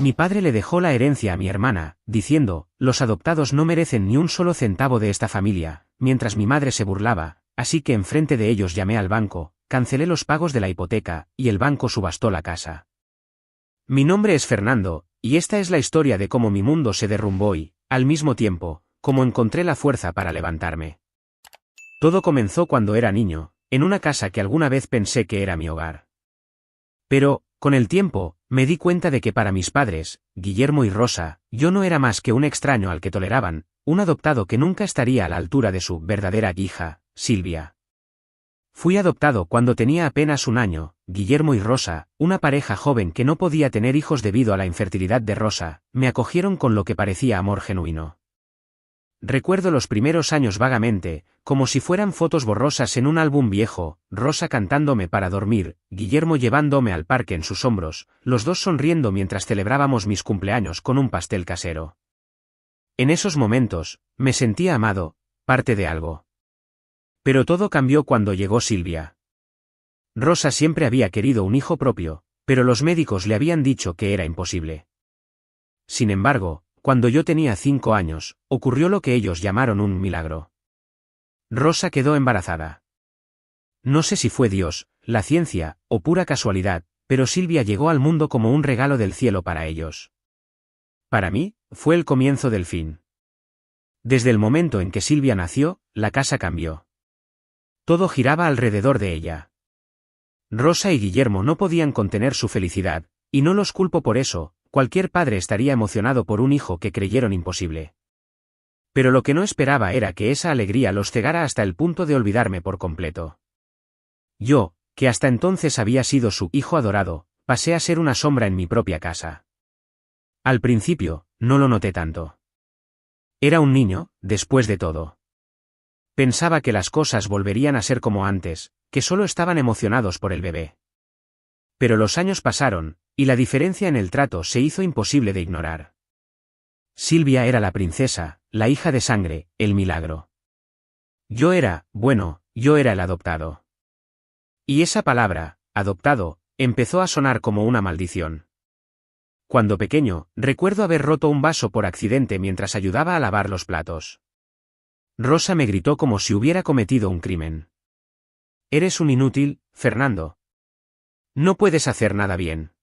Mi padre le dejó la herencia a mi hermana, diciendo, los adoptados no merecen ni un solo centavo de esta familia, mientras mi madre se burlaba, así que enfrente de ellos llamé al banco, cancelé los pagos de la hipoteca, y el banco subastó la casa. Mi nombre es Fernando, y esta es la historia de cómo mi mundo se derrumbó y, al mismo tiempo, cómo encontré la fuerza para levantarme. Todo comenzó cuando era niño, en una casa que alguna vez pensé que era mi hogar. Pero, con el tiempo, me di cuenta de que para mis padres, Guillermo y Rosa, yo no era más que un extraño al que toleraban, un adoptado que nunca estaría a la altura de su verdadera hija, Silvia. Fui adoptado cuando tenía apenas un año. Guillermo y Rosa, una pareja joven que no podía tener hijos debido a la infertilidad de Rosa, me acogieron con lo que parecía amor genuino. Recuerdo los primeros años vagamente, como si fueran fotos borrosas en un álbum viejo, Rosa cantándome para dormir, Guillermo llevándome al parque en sus hombros, los dos sonriendo mientras celebrábamos mis cumpleaños con un pastel casero. En esos momentos, me sentía amado, parte de algo. Pero todo cambió cuando llegó Silvia. Rosa siempre había querido un hijo propio, pero los médicos le habían dicho que era imposible. Sin embargo, cuando yo tenía 5 años, ocurrió lo que ellos llamaron un milagro. Rosa quedó embarazada. No sé si fue Dios, la ciencia, o pura casualidad, pero Silvia llegó al mundo como un regalo del cielo para ellos. Para mí, fue el comienzo del fin. Desde el momento en que Silvia nació, la casa cambió. Todo giraba alrededor de ella. Rosa y Guillermo no podían contener su felicidad, y no los culpo por eso. Cualquier padre estaría emocionado por un hijo que creyeron imposible. Pero lo que no esperaba era que esa alegría los cegara hasta el punto de olvidarme por completo. Yo, que hasta entonces había sido su hijo adorado, pasé a ser una sombra en mi propia casa. Al principio, no lo noté tanto. Era un niño, después de todo. Pensaba que las cosas volverían a ser como antes, que solo estaban emocionados por el bebé. Pero los años pasaron, y la diferencia en el trato se hizo imposible de ignorar. Silvia era la princesa, la hija de sangre, el milagro. Yo era el adoptado. Y esa palabra, adoptado, empezó a sonar como una maldición. Cuando pequeño, recuerdo haber roto un vaso por accidente mientras ayudaba a lavar los platos. Rosa me gritó como si hubiera cometido un crimen. Eres un inútil, Fernando. No puedes hacer nada bien.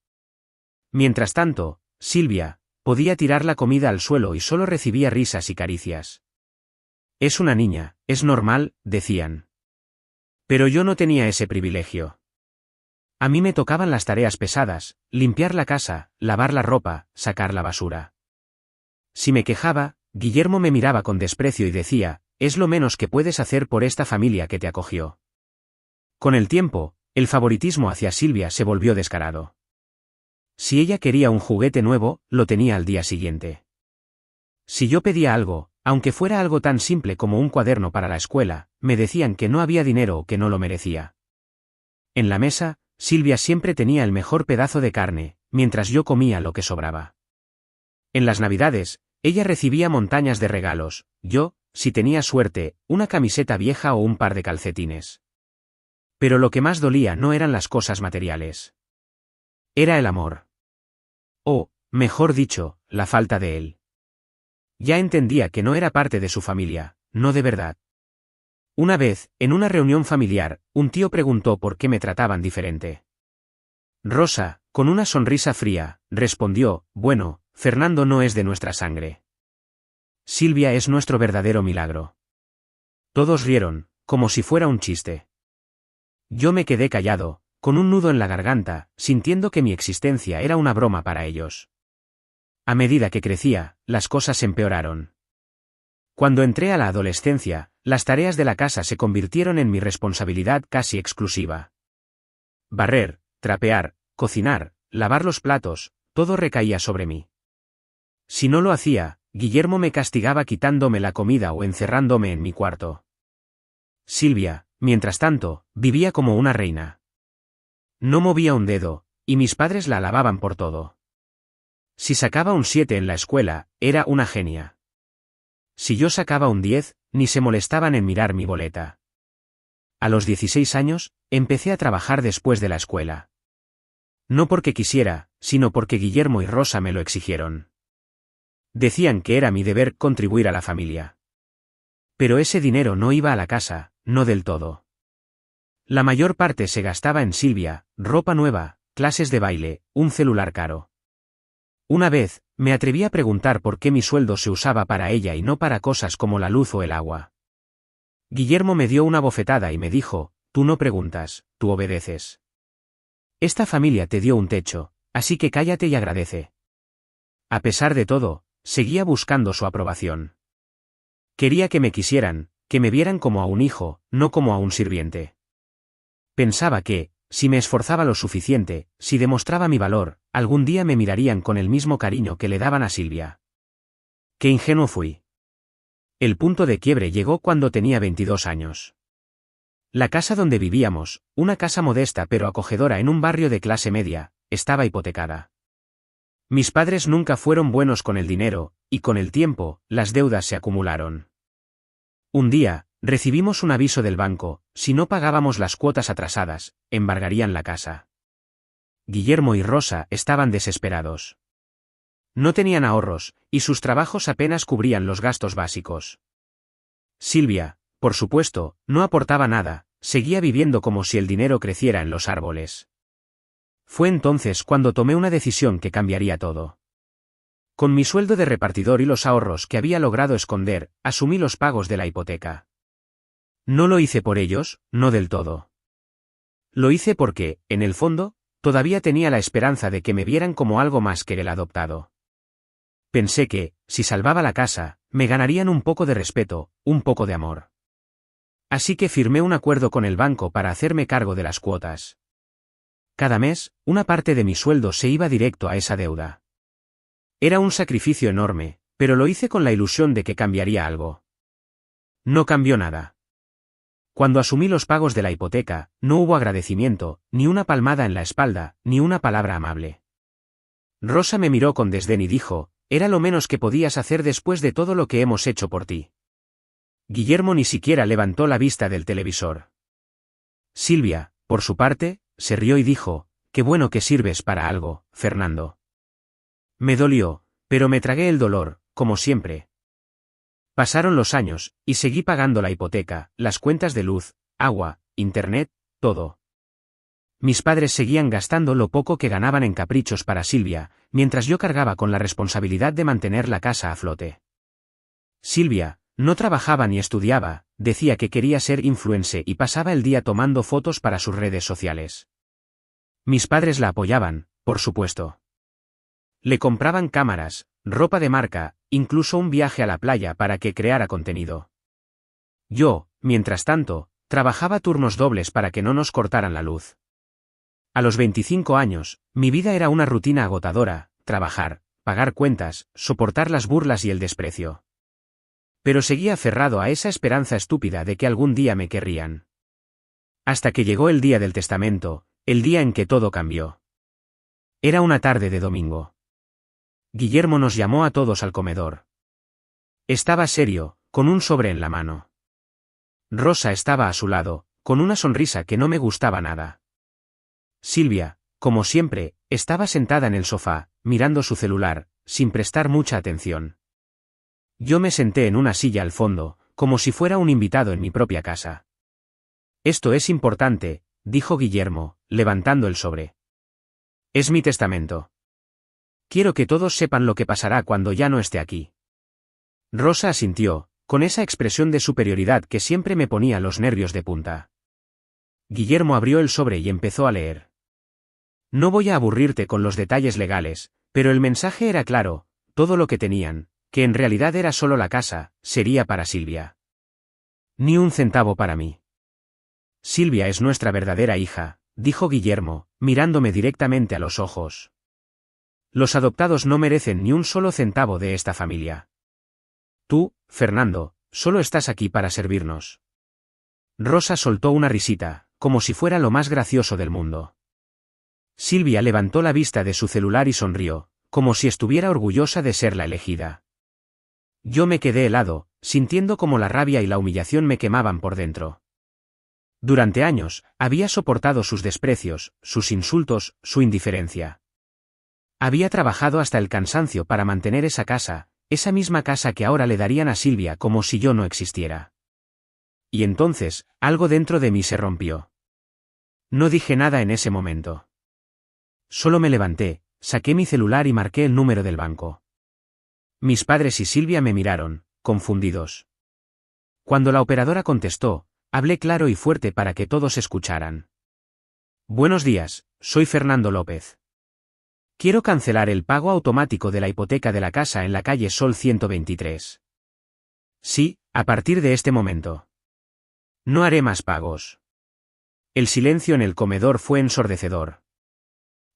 Mientras tanto, Silvia podía tirar la comida al suelo y solo recibía risas y caricias. Es una niña, es normal, decían. Pero yo no tenía ese privilegio. A mí me tocaban las tareas pesadas, limpiar la casa, lavar la ropa, sacar la basura. Si me quejaba, Guillermo me miraba con desprecio y decía, es lo menos que puedes hacer por esta familia que te acogió. Con el tiempo, el favoritismo hacia Silvia se volvió descarado. Si ella quería un juguete nuevo, lo tenía al día siguiente. Si yo pedía algo, aunque fuera algo tan simple como un cuaderno para la escuela, me decían que no había dinero o que no lo merecía. En la mesa, Silvia siempre tenía el mejor pedazo de carne, mientras yo comía lo que sobraba. En las Navidades, ella recibía montañas de regalos, yo, si tenía suerte, una camiseta vieja o un par de calcetines. Pero lo que más dolía no eran las cosas materiales. Era el amor. O, mejor dicho, la falta de él. Ya entendía que no era parte de su familia, no de verdad. Una vez, en una reunión familiar, un tío preguntó por qué me trataban diferente. Rosa, con una sonrisa fría, respondió, bueno, Fernando no es de nuestra sangre. Silvia es nuestro verdadero milagro. Todos rieron, como si fuera un chiste. Yo me quedé callado, con un nudo en la garganta, sintiendo que mi existencia era una broma para ellos. A medida que crecía, las cosas empeoraron. Cuando entré a la adolescencia, las tareas de la casa se convirtieron en mi responsabilidad casi exclusiva. Barrer, trapear, cocinar, lavar los platos, todo recaía sobre mí. Si no lo hacía, Guillermo me castigaba quitándome la comida o encerrándome en mi cuarto. Silvia, mientras tanto, vivía como una reina. No movía un dedo, y mis padres la alababan por todo. Si sacaba un 7 en la escuela, era una genia. Si yo sacaba un 10, ni se molestaban en mirar mi boleta. A los 16 años, empecé a trabajar después de la escuela. No porque quisiera, sino porque Guillermo y Rosa me lo exigieron. Decían que era mi deber contribuir a la familia. Pero ese dinero no iba a la casa, no del todo. La mayor parte se gastaba en Silvia, ropa nueva, clases de baile, un celular caro. Una vez, me atreví a preguntar por qué mi sueldo se usaba para ella y no para cosas como la luz o el agua. Guillermo me dio una bofetada y me dijo, tú no preguntas, tú obedeces. Esta familia te dio un techo, así que cállate y agradece. A pesar de todo, seguía buscando su aprobación. Quería que me quisieran, que me vieran como a un hijo, no como a un sirviente. Pensaba que, si me esforzaba lo suficiente, si demostraba mi valor, algún día me mirarían con el mismo cariño que le daban a Silvia. Qué ingenuo fui. El punto de quiebre llegó cuando tenía 22 años. La casa donde vivíamos, una casa modesta pero acogedora en un barrio de clase media, estaba hipotecada. Mis padres nunca fueron buenos con el dinero, y con el tiempo, las deudas se acumularon. Un día, recibimos un aviso del banco: si no pagábamos las cuotas atrasadas, embargarían la casa. Guillermo y Rosa estaban desesperados. No tenían ahorros, y sus trabajos apenas cubrían los gastos básicos. Silvia, por supuesto, no aportaba nada, seguía viviendo como si el dinero creciera en los árboles. Fue entonces cuando tomé una decisión que cambiaría todo. Con mi sueldo de repartidor y los ahorros que había logrado esconder, asumí los pagos de la hipoteca. No lo hice por ellos, no del todo. Lo hice porque, en el fondo, todavía tenía la esperanza de que me vieran como algo más que el adoptado. Pensé que, si salvaba la casa, me ganarían un poco de respeto, un poco de amor. Así que firmé un acuerdo con el banco para hacerme cargo de las cuotas. Cada mes, una parte de mi sueldo se iba directo a esa deuda. Era un sacrificio enorme, pero lo hice con la ilusión de que cambiaría algo. No cambió nada. Cuando asumí los pagos de la hipoteca, no hubo agradecimiento, ni una palmada en la espalda, ni una palabra amable. Rosa me miró con desdén y dijo: era lo menos que podías hacer después de todo lo que hemos hecho por ti. Guillermo ni siquiera levantó la vista del televisor. Silvia, por su parte, se rió y dijo: qué bueno que sirves para algo, Fernando. Me dolió, pero me tragué el dolor, como siempre. Pasaron los años, y seguí pagando la hipoteca, las cuentas de luz, agua, internet, todo. Mis padres seguían gastando lo poco que ganaban en caprichos para Silvia, mientras yo cargaba con la responsabilidad de mantener la casa a flote. Silvia no trabajaba ni estudiaba, decía que quería ser influencer y pasaba el día tomando fotos para sus redes sociales. Mis padres la apoyaban, por supuesto. Le compraban cámaras, ropa de marca, incluso un viaje a la playa para que creara contenido. Yo, mientras tanto, trabajaba turnos dobles para que no nos cortaran la luz. A los 25 años, mi vida era una rutina agotadora: trabajar, pagar cuentas, soportar las burlas y el desprecio. Pero seguía aferrado a esa esperanza estúpida de que algún día me querrían. Hasta que llegó el día del testamento, el día en que todo cambió. Era una tarde de domingo. Guillermo nos llamó a todos al comedor. Estaba serio, con un sobre en la mano. Rosa estaba a su lado, con una sonrisa que no me gustaba nada. Silvia, como siempre, estaba sentada en el sofá, mirando su celular, sin prestar mucha atención. Yo me senté en una silla al fondo, como si fuera un invitado en mi propia casa. Esto es importante, dijo Guillermo, levantando el sobre. Es mi testamento. Quiero que todos sepan lo que pasará cuando ya no esté aquí. Rosa asintió, con esa expresión de superioridad que siempre me ponía los nervios de punta. Guillermo abrió el sobre y empezó a leer. No voy a aburrirte con los detalles legales, pero el mensaje era claro: todo lo que tenían, que en realidad era solo la casa, sería para Silvia. Ni un centavo para mí. Silvia es nuestra verdadera hija, dijo Guillermo, mirándome directamente a los ojos. Los adoptados no merecen ni un solo centavo de esta familia. Tú, Fernando, solo estás aquí para servirnos. Rosa soltó una risita, como si fuera lo más gracioso del mundo. Silvia levantó la vista de su celular y sonrió, como si estuviera orgullosa de ser la elegida. Yo me quedé helado, sintiendo como la rabia y la humillación me quemaban por dentro. Durante años, había soportado sus desprecios, sus insultos, su indiferencia. Había trabajado hasta el cansancio para mantener esa misma casa que ahora le darían a Silvia como si yo no existiera. Y entonces, algo dentro de mí se rompió. No dije nada en ese momento. Solo me levanté, saqué mi celular y marqué el número del banco. Mis padres y Silvia me miraron, confundidos. Cuando la operadora contestó, hablé claro y fuerte para que todos escucharan. Buenos días, soy Fernando López. Quiero cancelar el pago automático de la hipoteca de la casa en la calle Sol 123. Sí, a partir de este momento. No haré más pagos. El silencio en el comedor fue ensordecedor.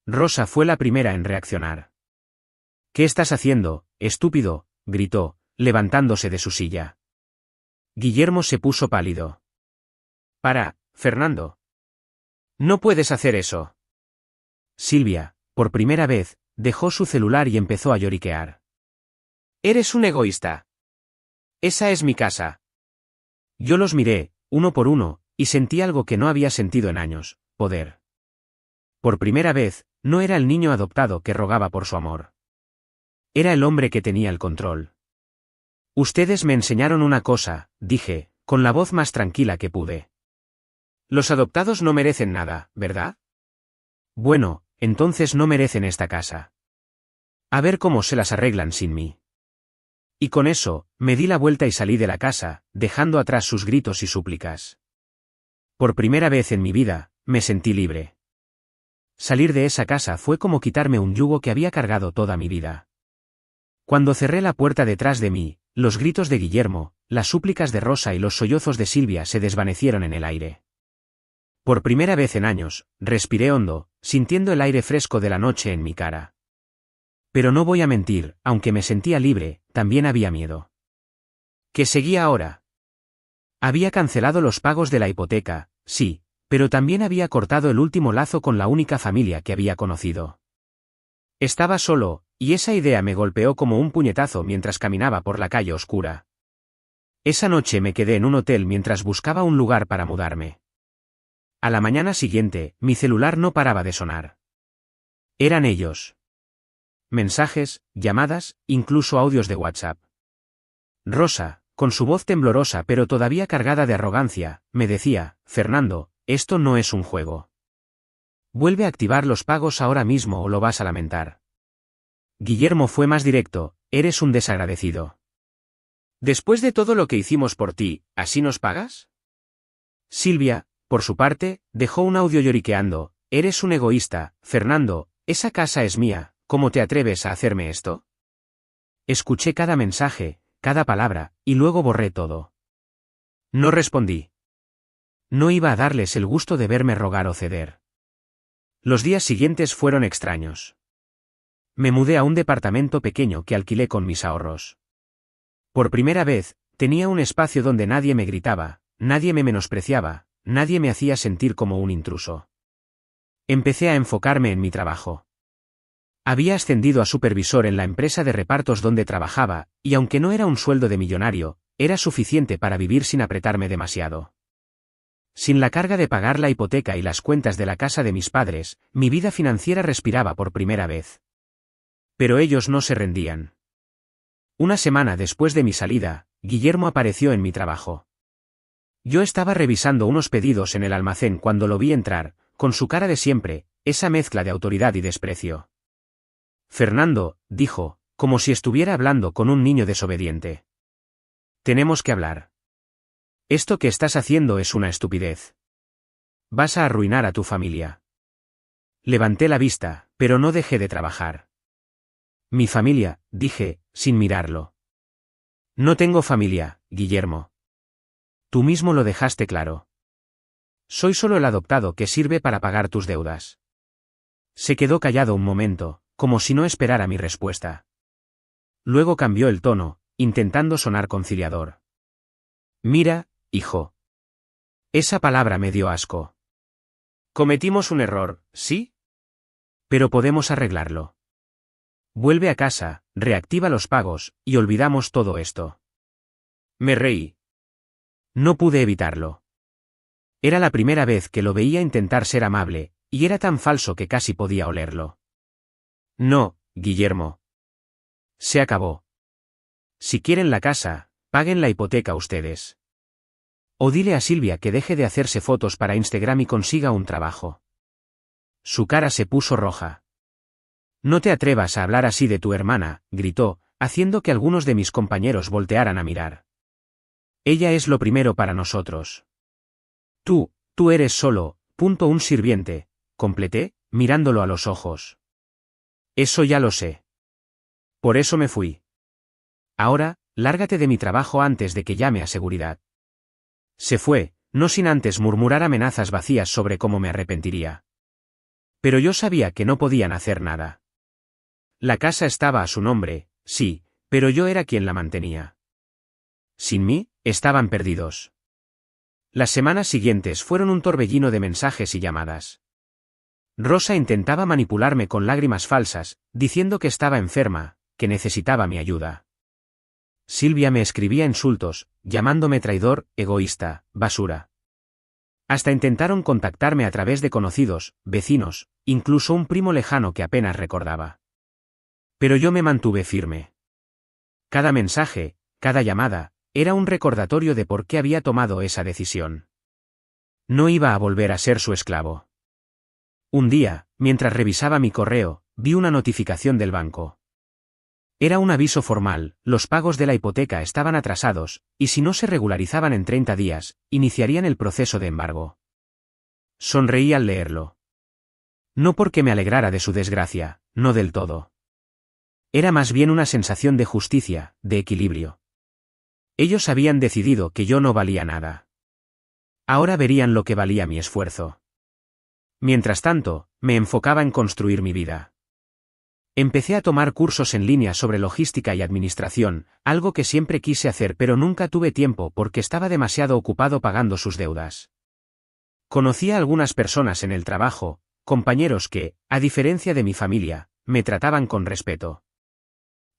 Rosa fue la primera en reaccionar. ¿Qué estás haciendo, estúpido?, gritó, levantándose de su silla. Guillermo se puso pálido. Para, Fernando. No puedes hacer eso. Silvia, por primera vez, dejó su celular y empezó a lloriquear. Eres un egoísta. Esa es mi casa. Yo los miré, uno por uno, y sentí algo que no había sentido en años: poder. Por primera vez, no era el niño adoptado que rogaba por su amor. Era el hombre que tenía el control. Ustedes me enseñaron una cosa, dije, con la voz más tranquila que pude. Los adoptados no merecen nada, ¿verdad? Bueno, entonces no merecen esta casa. A ver cómo se las arreglan sin mí. Y con eso, me di la vuelta y salí de la casa, dejando atrás sus gritos y súplicas. Por primera vez en mi vida, me sentí libre. Salir de esa casa fue como quitarme un yugo que había cargado toda mi vida. Cuando cerré la puerta detrás de mí, los gritos de Guillermo, las súplicas de Rosa y los sollozos de Silvia se desvanecieron en el aire. Por primera vez en años, respiré hondo, sintiendo el aire fresco de la noche en mi cara. Pero no voy a mentir, aunque me sentía libre, también había miedo. ¿Qué seguía ahora? Había cancelado los pagos de la hipoteca, sí, pero también había cortado el último lazo con la única familia que había conocido. Estaba solo, y esa idea me golpeó como un puñetazo mientras caminaba por la calle oscura. Esa noche me quedé en un hotel mientras buscaba un lugar para mudarme. A la mañana siguiente, mi celular no paraba de sonar. Eran ellos. Mensajes, llamadas, incluso audios de WhatsApp. Rosa, con su voz temblorosa pero todavía cargada de arrogancia, me decía: Fernando, esto no es un juego. Vuelve a activar los pagos ahora mismo o lo vas a lamentar. Guillermo fue más directo: eres un desagradecido. Después de todo lo que hicimos por ti, ¿así nos pagas? Silvia, por su parte, dejó un audio lloriqueando: eres un egoísta, Fernando, esa casa es mía. ¿Cómo te atreves a hacerme esto? Escuché cada mensaje, cada palabra, y luego borré todo. No respondí. No iba a darles el gusto de verme rogar o ceder. Los días siguientes fueron extraños. Me mudé a un departamento pequeño que alquilé con mis ahorros. Por primera vez, tenía un espacio donde nadie me gritaba, nadie me menospreciaba, nadie me hacía sentir como un intruso. Empecé a enfocarme en mi trabajo. Había ascendido a supervisor en la empresa de repartos donde trabajaba, y aunque no era un sueldo de millonario, era suficiente para vivir sin apretarme demasiado. Sin la carga de pagar la hipoteca y las cuentas de la casa de mis padres, mi vida financiera respiraba por primera vez. Pero ellos no se rendían. Una semana después de mi salida, Guillermo apareció en mi trabajo. Yo estaba revisando unos pedidos en el almacén cuando lo vi entrar, con su cara de siempre, esa mezcla de autoridad y desprecio. Fernando, dijo, como si estuviera hablando con un niño desobediente. Tenemos que hablar. Esto que estás haciendo es una estupidez. Vas a arruinar a tu familia. Levanté la vista, pero no dejé de trabajar. Mi familia, dije, sin mirarlo. No tengo familia, Guillermo. Tú mismo lo dejaste claro. Soy solo el adoptado que sirve para pagar tus deudas. Se quedó callado un momento, como si no esperara mi respuesta. Luego cambió el tono, intentando sonar conciliador. Mira, hijo. Esa palabra me dio asco. Cometimos un error, ¿sí? Pero podemos arreglarlo. Vuelve a casa, reactiva los pagos, y olvidamos todo esto. Me reí. No pude evitarlo. Era la primera vez que lo veía intentar ser amable, y era tan falso que casi podía olerlo. No, Guillermo. Se acabó. Si quieren la casa, paguen la hipoteca ustedes. O dile a Silvia que deje de hacerse fotos para Instagram y consiga un trabajo. Su cara se puso roja. No te atrevas a hablar así de tu hermana, gritó, haciendo que algunos de mis compañeros voltearan a mirar. Ella es lo primero para nosotros. Tú eres solo, un sirviente, completé, mirándolo a los ojos. Eso ya lo sé. Por eso me fui. Ahora, lárgate de mi trabajo antes de que llame a seguridad. Se fue, no sin antes murmurar amenazas vacías sobre cómo me arrepentiría. Pero yo sabía que no podían hacer nada. La casa estaba a su nombre, sí, pero yo era quien la mantenía. Sin mí, estaban perdidos. Las semanas siguientes fueron un torbellino de mensajes y llamadas. Rosa intentaba manipularme con lágrimas falsas, diciendo que estaba enferma, que necesitaba mi ayuda. Silvia me escribía insultos, llamándome traidor, egoísta, basura. Hasta intentaron contactarme a través de conocidos, vecinos, incluso un primo lejano que apenas recordaba. Pero yo me mantuve firme. Cada mensaje, cada llamada, era un recordatorio de por qué había tomado esa decisión. No iba a volver a ser su esclavo. Un día, mientras revisaba mi correo, vi una notificación del banco. Era un aviso formal, los pagos de la hipoteca estaban atrasados, y si no se regularizaban en 30 días, iniciarían el proceso de embargo. Sonreí al leerlo. No porque me alegrara de su desgracia, no del todo. Era más bien una sensación de justicia, de equilibrio. Ellos habían decidido que yo no valía nada. Ahora verían lo que valía mi esfuerzo. Mientras tanto, me enfocaba en construir mi vida. Empecé a tomar cursos en línea sobre logística y administración, algo que siempre quise hacer pero nunca tuve tiempo porque estaba demasiado ocupado pagando sus deudas. Conocí a algunas personas en el trabajo, compañeros que, a diferencia de mi familia, me trataban con respeto.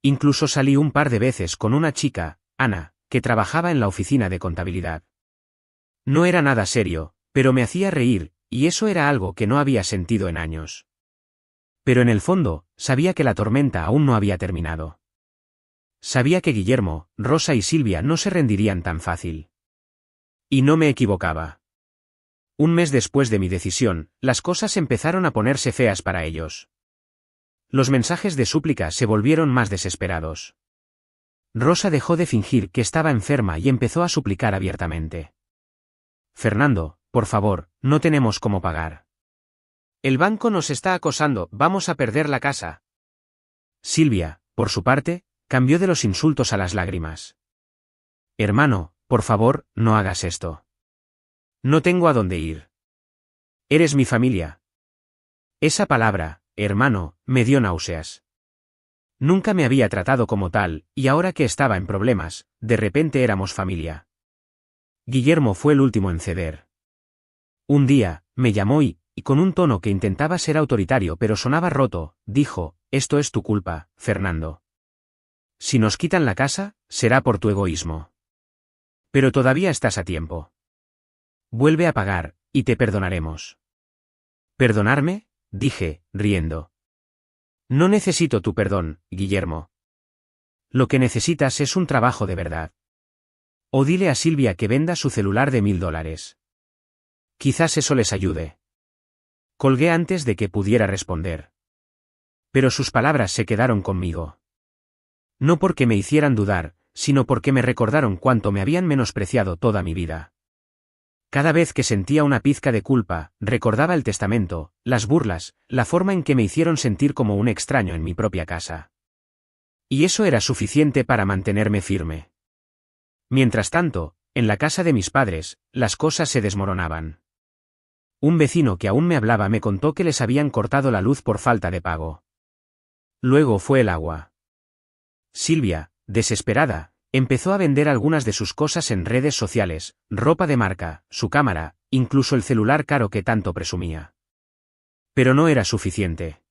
Incluso salí un par de veces con una chica, Ana, que trabajaba en la oficina de contabilidad. No era nada serio, pero me hacía reír, y eso era algo que no había sentido en años. Pero en el fondo, sabía que la tormenta aún no había terminado. Sabía que Guillermo, Rosa y Silvia no se rendirían tan fácil. Y no me equivocaba. Un mes después de mi decisión, las cosas empezaron a ponerse feas para ellos. Los mensajes de súplica se volvieron más desesperados. Rosa dejó de fingir que estaba enferma y empezó a suplicar abiertamente. Fernando, por favor, no tenemos cómo pagar. El banco nos está acosando, vamos a perder la casa. Silvia, por su parte, cambió de los insultos a las lágrimas. Hermano, por favor, no hagas esto. No tengo a dónde ir. Eres mi familia. Esa palabra, hermano, me dio náuseas. Nunca me había tratado como tal, y ahora que estaba en problemas, de repente éramos familia. Guillermo fue el último en ceder. Un día, me llamó y con un tono que intentaba ser autoritario pero sonaba roto, dijo, esto es tu culpa, Fernando. Si nos quitan la casa, será por tu egoísmo. Pero todavía estás a tiempo. Vuelve a pagar, y te perdonaremos. ¿Perdonarme? Dije, riendo. No necesito tu perdón, Guillermo. Lo que necesitas es un trabajo de verdad. O dile a Silvia que venda su celular de $1000. Quizás eso les ayude. Colgué antes de que pudiera responder. Pero sus palabras se quedaron conmigo. No porque me hicieran dudar, sino porque me recordaron cuánto me habían menospreciado toda mi vida. Cada vez que sentía una pizca de culpa, recordaba el testamento, las burlas, la forma en que me hicieron sentir como un extraño en mi propia casa. Y eso era suficiente para mantenerme firme. Mientras tanto, en la casa de mis padres, las cosas se desmoronaban. Un vecino que aún me hablaba me contó que les habían cortado la luz por falta de pago. Luego fue el agua. Silvia, desesperada, empezó a vender algunas de sus cosas en redes sociales, ropa de marca, su cámara, incluso el celular caro que tanto presumía. Pero no era suficiente.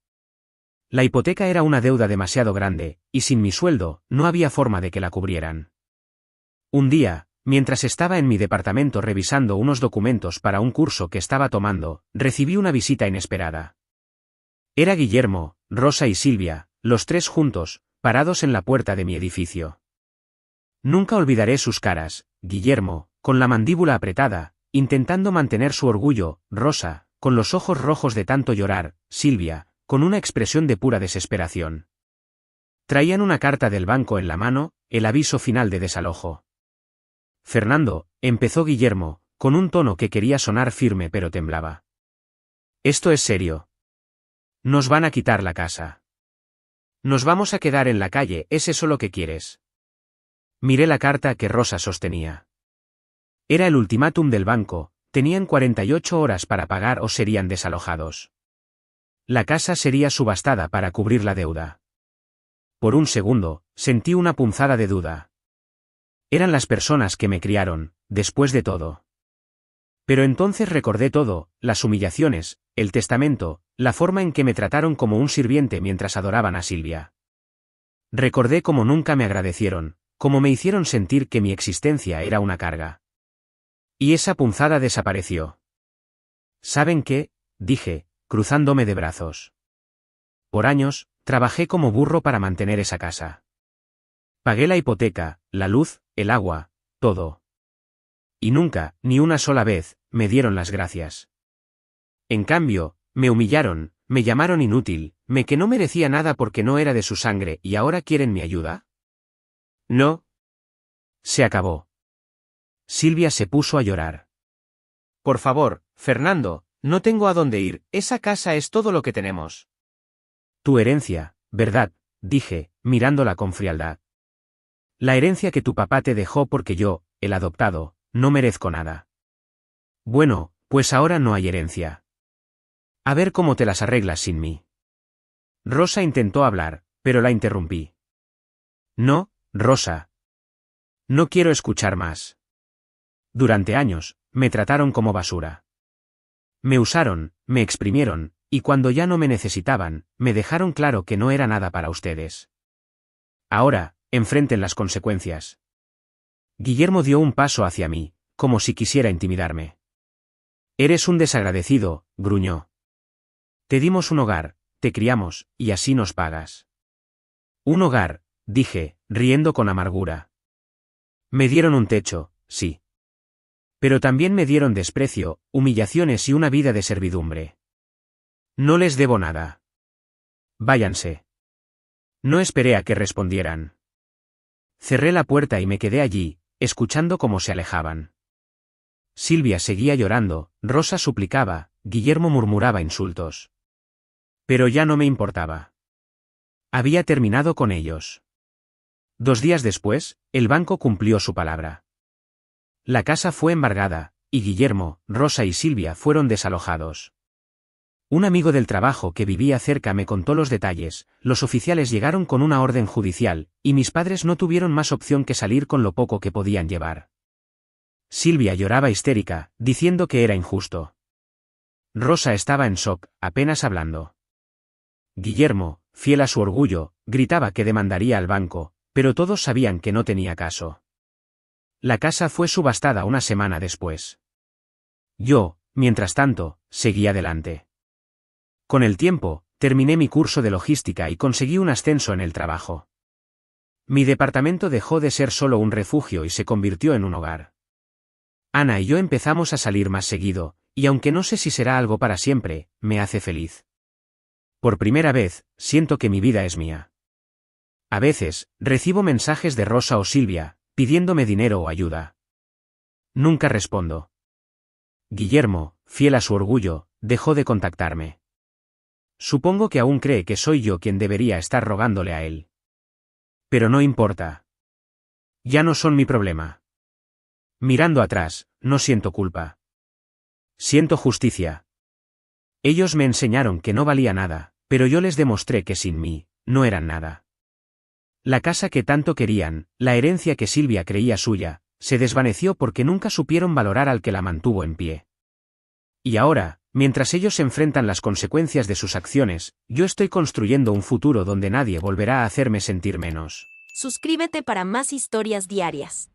La hipoteca era una deuda demasiado grande, y sin mi sueldo, no había forma de que la cubrieran. Un día, mientras estaba en mi departamento revisando unos documentos para un curso que estaba tomando, recibí una visita inesperada. Era Guillermo, Rosa y Silvia, los tres juntos, parados en la puerta de mi edificio. Nunca olvidaré sus caras, Guillermo, con la mandíbula apretada, intentando mantener su orgullo, Rosa, con los ojos rojos de tanto llorar, Silvia, con una expresión de pura desesperación. Traían una carta del banco en la mano, el aviso final de desalojo. Fernando, empezó Guillermo, con un tono que quería sonar firme pero temblaba. Esto es serio. Nos van a quitar la casa. Nos vamos a quedar en la calle, ¿es eso lo que quieres? Miré la carta que Rosa sostenía. Era el ultimátum del banco, tenían 48 horas para pagar o serían desalojados. La casa sería subastada para cubrir la deuda. Por un segundo, sentí una punzada de duda. Eran las personas que me criaron, después de todo. Pero entonces recordé todo, las humillaciones, el testamento, la forma en que me trataron como un sirviente mientras adoraban a Silvia. Recordé cómo nunca me agradecieron, cómo me hicieron sentir que mi existencia era una carga. Y esa punzada desapareció. ¿Saben qué?, dije, cruzándome de brazos. Por años, trabajé como burro para mantener esa casa. Pagué la hipoteca, la luz, el agua, todo. Y nunca, ni una sola vez, me dieron las gracias. En cambio, me humillaron, me llamaron inútil, que no merecía nada porque no era de su sangre y ahora quieren mi ayuda. No. Se acabó. Silvia se puso a llorar. Por favor, Fernando, no tengo a dónde ir, esa casa es todo lo que tenemos. Tu herencia, ¿verdad?, dije, mirándola con frialdad. La herencia que tu papá te dejó porque yo, el adoptado, no merezco nada. Bueno, pues ahora no hay herencia. A ver cómo te las arreglas sin mí. Rosa intentó hablar, pero la interrumpí. No, Rosa. No quiero escuchar más. Durante años, me trataron como basura. Me usaron, me exprimieron, y cuando ya no me necesitaban, me dejaron claro que no era nada para ustedes. Ahora, enfrenten las consecuencias. Guillermo dio un paso hacia mí, como si quisiera intimidarme. Eres un desagradecido, gruñó. Te dimos un hogar, te criamos, y así nos pagas. Un hogar, dije, riendo con amargura. Me dieron un techo, sí. Pero también me dieron desprecio, humillaciones y una vida de servidumbre. No les debo nada. Váyanse. No esperé a que respondieran. Cerré la puerta y me quedé allí, escuchando cómo se alejaban. Silvia seguía llorando, Rosa suplicaba, Guillermo murmuraba insultos. Pero ya no me importaba. Había terminado con ellos. 2 días después, el banco cumplió su palabra. La casa fue embargada, y Guillermo, Rosa y Silvia fueron desalojados. Un amigo del trabajo que vivía cerca me contó los detalles, los oficiales llegaron con una orden judicial, y mis padres no tuvieron más opción que salir con lo poco que podían llevar. Silvia lloraba histérica, diciendo que era injusto. Rosa estaba en shock, apenas hablando. Guillermo, fiel a su orgullo, gritaba que demandaría al banco, pero todos sabían que no tenía caso. La casa fue subastada una semana después. Yo, mientras tanto, seguí adelante. Con el tiempo, terminé mi curso de logística y conseguí un ascenso en el trabajo. Mi departamento dejó de ser solo un refugio y se convirtió en un hogar. Ana y yo empezamos a salir más seguido, y aunque no sé si será algo para siempre, me hace feliz. Por primera vez, siento que mi vida es mía. A veces, recibo mensajes de Rosa o Silvia, pidiéndome dinero o ayuda. Nunca respondo. Guillermo, fiel a su orgullo, dejó de contactarme. Supongo que aún cree que soy yo quien debería estar rogándole a él. Pero no importa. Ya no son mi problema. Mirando atrás, no siento culpa. Siento justicia. Ellos me enseñaron que no valía nada, pero yo les demostré que sin mí, no eran nada. La casa que tanto querían, la herencia que Silvia creía suya, se desvaneció porque nunca supieron valorar al que la mantuvo en pie. Y ahora, mientras ellos enfrentan las consecuencias de sus acciones, yo estoy construyendo un futuro donde nadie volverá a hacerme sentir menos. Suscríbete para más historias diarias.